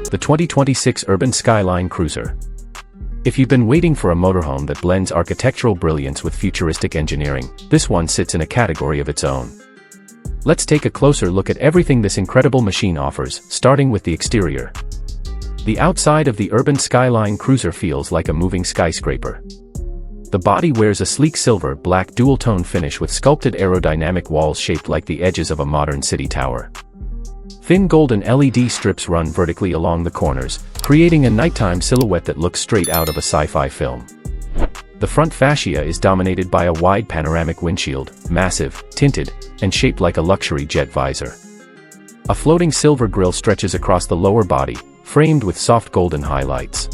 The 2026 Urban Skyline Cruiser. If you've been waiting for a motorhome that blends architectural brilliance with futuristic engineering, this one sits in a category of its own. Let's take a closer look at everything this incredible machine offers, starting with the exterior. The outside of the Urban Skyline Cruiser feels like a moving skyscraper. The body wears a sleek silver-black dual-tone finish with sculpted aerodynamic walls shaped like the edges of a modern city tower. Thin golden LED strips run vertically along the corners, creating a nighttime silhouette that looks straight out of a sci-fi film. The front fascia is dominated by a wide panoramic windshield, massive, tinted, and shaped like a luxury jet visor. A floating silver grille stretches across the lower body, framed with soft golden highlights.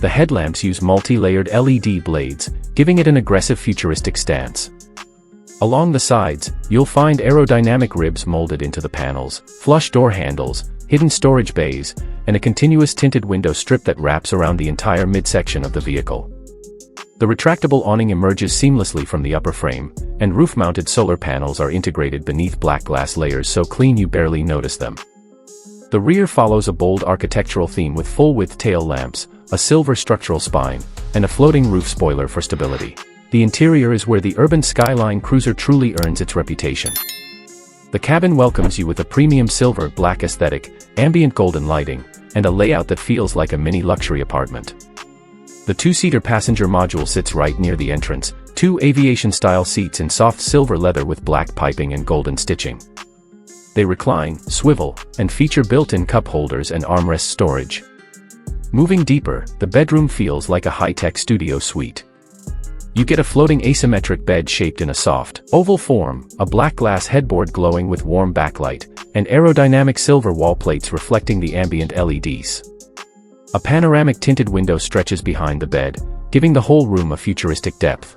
The headlamps use multi-layered LED blades, giving it an aggressive futuristic stance. Along the sides, you'll find aerodynamic ribs molded into the panels, flush door handles, hidden storage bays, and a continuous tinted window strip that wraps around the entire midsection of the vehicle. The retractable awning emerges seamlessly from the upper frame, and roof-mounted solar panels are integrated beneath black glass layers so clean you barely notice them. The rear follows a bold architectural theme with full-width tail lamps, a silver structural spine, and a floating roof spoiler for stability. The interior is where the Urban Skyline Cruiser truly earns its reputation. The cabin welcomes you with a premium silver-black aesthetic, ambient golden lighting, and a layout that feels like a mini luxury apartment. The two-seater passenger module sits right near the entrance, two aviation-style seats in soft silver leather with black piping and golden stitching. They recline, swivel, and feature built-in cup holders and armrest storage. Moving deeper, the bedroom feels like a high-tech studio suite. You get a floating asymmetric bed shaped in a soft, oval form, a black glass headboard glowing with warm backlight, and aerodynamic silver wall plates reflecting the ambient LEDs. A panoramic tinted window stretches behind the bed, giving the whole room a futuristic depth.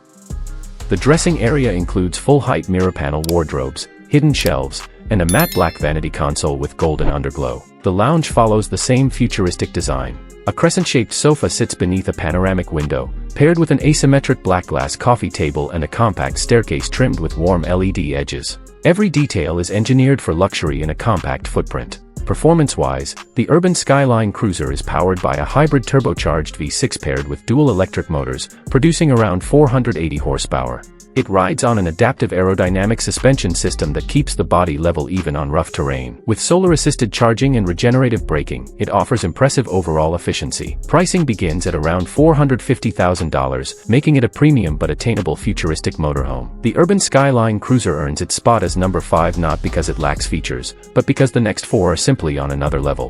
The dressing area includes full-height mirror panel wardrobes, hidden shelves, and a matte black vanity console with golden underglow. The lounge follows the same futuristic design. A crescent-shaped sofa sits beneath a panoramic window, paired with an asymmetric black glass coffee table and a compact staircase trimmed with warm LED edges. Every detail is engineered for luxury in a compact footprint. Performance-wise, the Urban Skyline Cruiser is powered by a hybrid turbocharged V6 paired with dual electric motors, producing around 480 horsepower. It rides on an adaptive aerodynamic suspension system that keeps the body level even on rough terrain. With solar-assisted charging and regenerative braking, it offers impressive overall efficiency. Pricing begins at around $450,000, making it a premium but attainable futuristic motorhome. The Urban Skyline Cruiser earns its spot as number 5 not because it lacks features, but because the next 4 are simply on another level.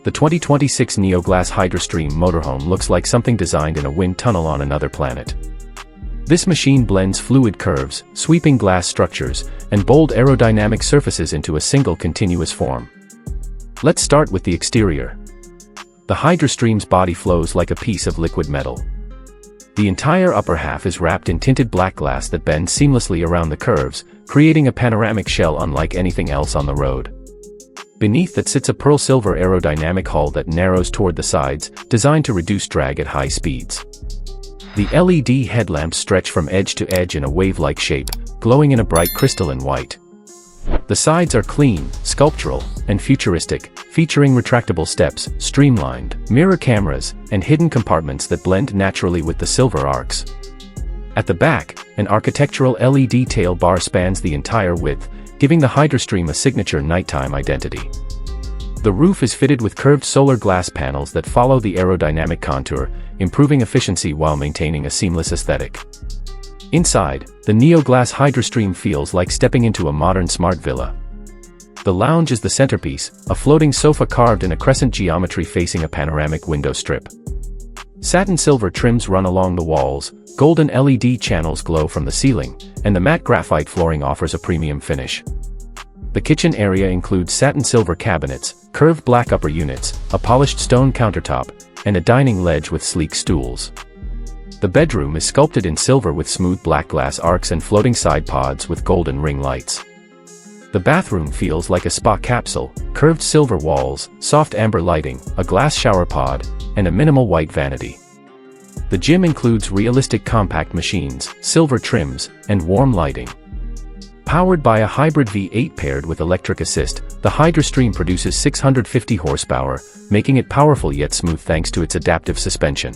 The 2026 Neoglass Hydrastream motorhome looks like something designed in a wind tunnel on another planet. This machine blends fluid curves, sweeping glass structures, and bold aerodynamic surfaces into a single continuous form. Let's start with the exterior. The Hydrastream's body flows like a piece of liquid metal. The entire upper half is wrapped in tinted black glass that bends seamlessly around the curves, creating a panoramic shell unlike anything else on the road. Beneath that sits a pearl silver aerodynamic hull that narrows toward the sides, designed to reduce drag at high speeds. The LED headlamps stretch from edge to edge in a wave-like shape, glowing in a bright crystalline white. The sides are clean, sculptural, and futuristic, featuring retractable steps, streamlined mirror cameras, and hidden compartments that blend naturally with the silver arcs. At the back, an architectural LED tail bar spans the entire width, giving the Hydrastream a signature nighttime identity. The roof is fitted with curved solar glass panels that follow the aerodynamic contour, improving efficiency while maintaining a seamless aesthetic. Inside, the Neoglass Hydrastream feels like stepping into a modern smart villa. The lounge is the centerpiece, a floating sofa carved in a crescent geometry facing a panoramic window strip. Satin silver trims run along the walls, golden LED channels glow from the ceiling, and the matte graphite flooring offers a premium finish. The kitchen area includes satin silver cabinets, curved black upper units, a polished stone countertop, and a dining ledge with sleek stools. The bedroom is sculpted in silver with smooth black glass arcs and floating side pods with golden ring lights. The bathroom feels like a spa capsule, curved silver walls, soft amber lighting, a glass shower pod, and a minimal white vanity. The gym includes realistic compact machines, silver trims, and warm lighting. Powered by a hybrid V8 paired with electric assist, the HydraStream produces 650 horsepower, making it powerful yet smooth thanks to its adaptive suspension.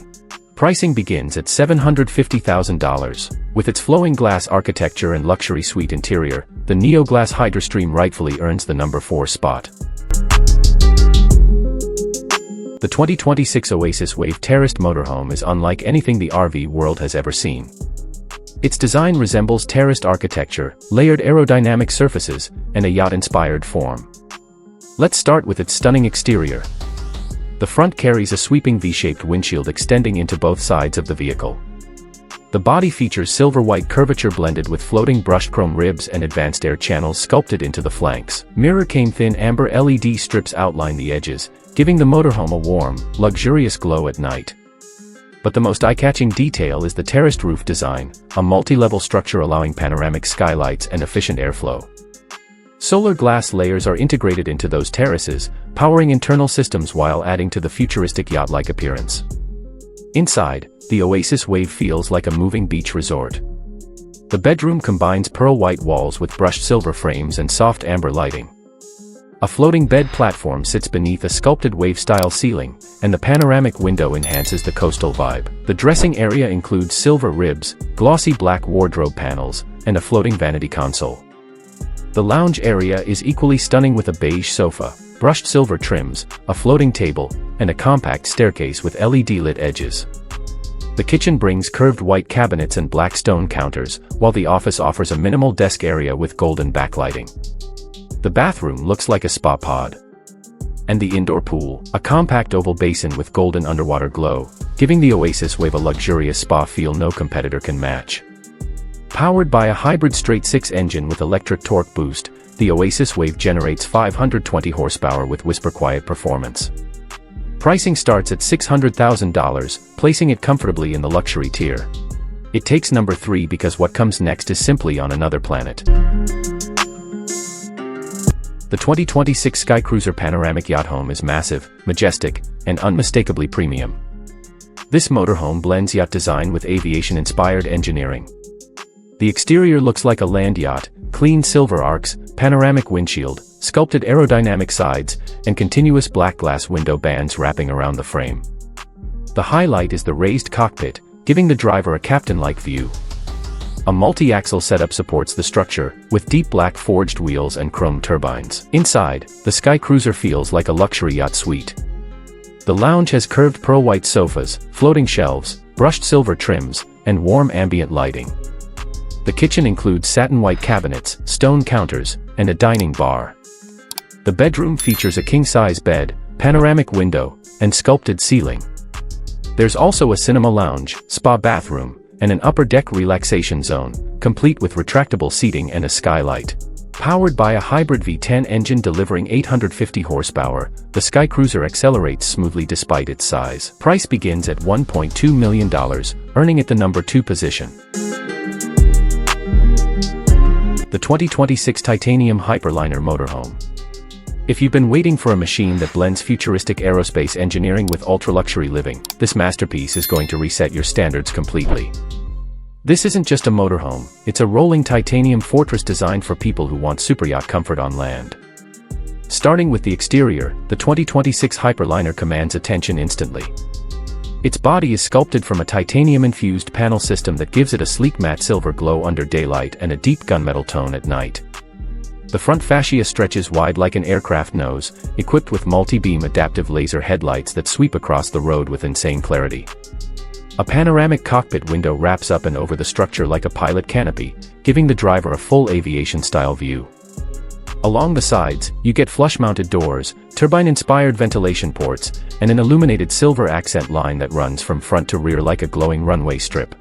Pricing begins at $750,000. With its flowing glass architecture and luxury suite interior, the Neoglass HydraStream rightfully earns the number 4 spot. The 2026 Oasis Wave terraced motorhome is unlike anything the RV world has ever seen. Its design resembles terraced architecture, layered aerodynamic surfaces, and a yacht-inspired form. Let's start with its stunning exterior. The front carries a sweeping V-shaped windshield extending into both sides of the vehicle. The body features silver-white curvature blended with floating brushed chrome ribs and advanced air channels sculpted into the flanks. Mirror-came thin amber LED strips outline the edges, giving the motorhome a warm, luxurious glow at night. But the most eye-catching detail is the terraced roof design, a multi-level structure allowing panoramic skylights and efficient airflow. Solar glass layers are integrated into those terraces, powering internal systems while adding to the futuristic yacht-like appearance. Inside, the Oasis Wave feels like a moving beach resort. The bedroom combines pearl white walls with brushed silver frames and soft amber lighting. A floating bed platform sits beneath a sculpted wave-style ceiling, and the panoramic window enhances the coastal vibe. The dressing area includes silver ribs, glossy black wardrobe panels, and a floating vanity console. The lounge area is equally stunning with a beige sofa, brushed silver trims, a floating table, and a compact staircase with LED-lit edges. The kitchen brings curved white cabinets and black stone counters, while the office offers a minimal desk area with golden backlighting. The bathroom looks like a spa pod. And the indoor pool, a compact oval basin with golden underwater glow, giving the Oasis Wave a luxurious spa feel no competitor can match. Powered by a hybrid straight-six engine with electric torque boost, the Oasis Wave generates 520 horsepower with whisper-quiet performance. Pricing starts at $600,000, placing it comfortably in the luxury tier. It takes number 3 because what comes next is simply on another planet. The 2026 Sky Cruiser Panoramic Yacht Home is massive, majestic, and unmistakably premium. This motorhome blends yacht design with aviation-inspired engineering. The exterior looks like a land yacht, clean silver arcs, panoramic windshield, sculpted aerodynamic sides, and continuous black glass window bands wrapping around the frame. The highlight is the raised cockpit, giving the driver a captain-like view. A multi-axle setup supports the structure, with deep black forged wheels and chrome turbines. Inside, the Sky Cruiser feels like a luxury yacht suite. The lounge has curved pearl white sofas, floating shelves, brushed silver trims, and warm ambient lighting. The kitchen includes satin white cabinets, stone counters, and a dining bar. The bedroom features a king-size bed, panoramic window, and sculpted ceiling. There's also a cinema lounge, spa bathroom, and an upper deck relaxation zone, complete with retractable seating and a skylight. Powered by a hybrid V10 engine delivering 850 horsepower, the Sky Cruiser accelerates smoothly despite its size. Price begins at $1.2 million, earning it the number 2 position. The 2026 Titanium Hyperliner Motorhome. If you've been waiting for a machine that blends futuristic aerospace engineering with ultra-luxury living, this masterpiece is going to reset your standards completely. This isn't just a motorhome, it's a rolling titanium fortress designed for people who want superyacht comfort on land. Starting with the exterior, the 2026 Hyperliner commands attention instantly. Its body is sculpted from a titanium-infused panel system that gives it a sleek matte silver glow under daylight and a deep gunmetal tone at night. The front fascia stretches wide like an aircraft nose, equipped with multi-beam adaptive laser headlights that sweep across the road with insane clarity. A panoramic cockpit window wraps up and over the structure like a pilot canopy, giving the driver a full aviation-style view. Along the sides, you get flush-mounted doors, turbine-inspired ventilation ports, and an illuminated silver accent line that runs from front to rear like a glowing runway strip.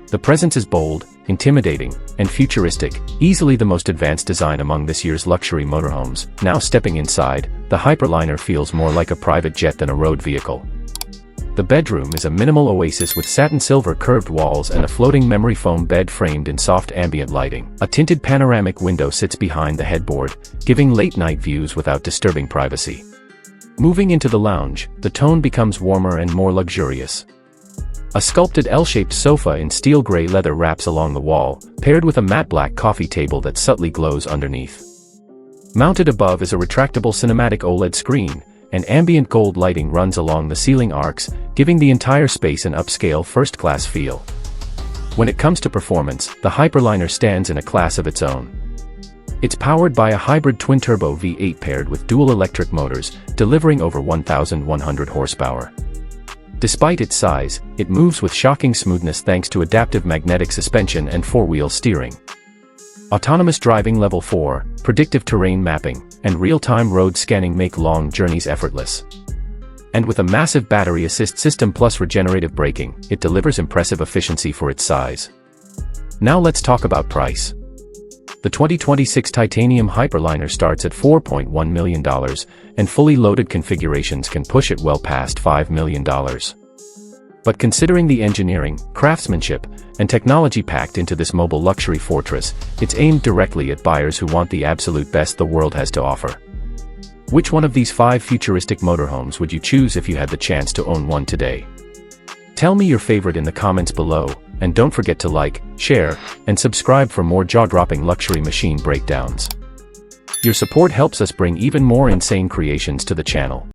The presence is bold, intimidating, and futuristic, easily the most advanced design among this year's luxury motorhomes. Now stepping inside, the Hyperliner feels more like a private jet than a road vehicle. The bedroom is a minimal oasis with satin silver curved walls and a floating memory foam bed framed in soft ambient lighting. A tinted panoramic window sits behind the headboard, giving late-night views without disturbing privacy. Moving into the lounge, the tone becomes warmer and more luxurious. A sculpted L-shaped sofa in steel gray leather wraps along the wall, paired with a matte black coffee table that subtly glows underneath. Mounted above is a retractable cinematic OLED screen, and ambient gold lighting runs along the ceiling arcs, giving the entire space an upscale first-class feel. When it comes to performance, the hyperliner stands in a class of its own. It's powered by a hybrid twin-turbo V8 paired with dual electric motors, delivering over 1,100 horsepower. Despite its size, it moves with shocking smoothness thanks to adaptive magnetic suspension and four-wheel steering. Autonomous driving level 4, predictive terrain mapping, and real-time road scanning make long journeys effortless. And with a massive battery assist system plus regenerative braking, it delivers impressive efficiency for its size. Now let's talk about price. The 2026 titanium hyperliner starts at $4.1 million, and fully loaded configurations can push it well past $5 million. But considering the engineering, craftsmanship, and technology packed into this mobile luxury fortress, it's aimed directly at buyers who want the absolute best the world has to offer. Which one of these 5 futuristic motorhomes would you choose if you had the chance to own one today? Tell me your favorite in the comments below, and don't forget to like, share, and subscribe for more jaw-dropping luxury machine breakdowns. Your support helps us bring even more insane creations to the channel.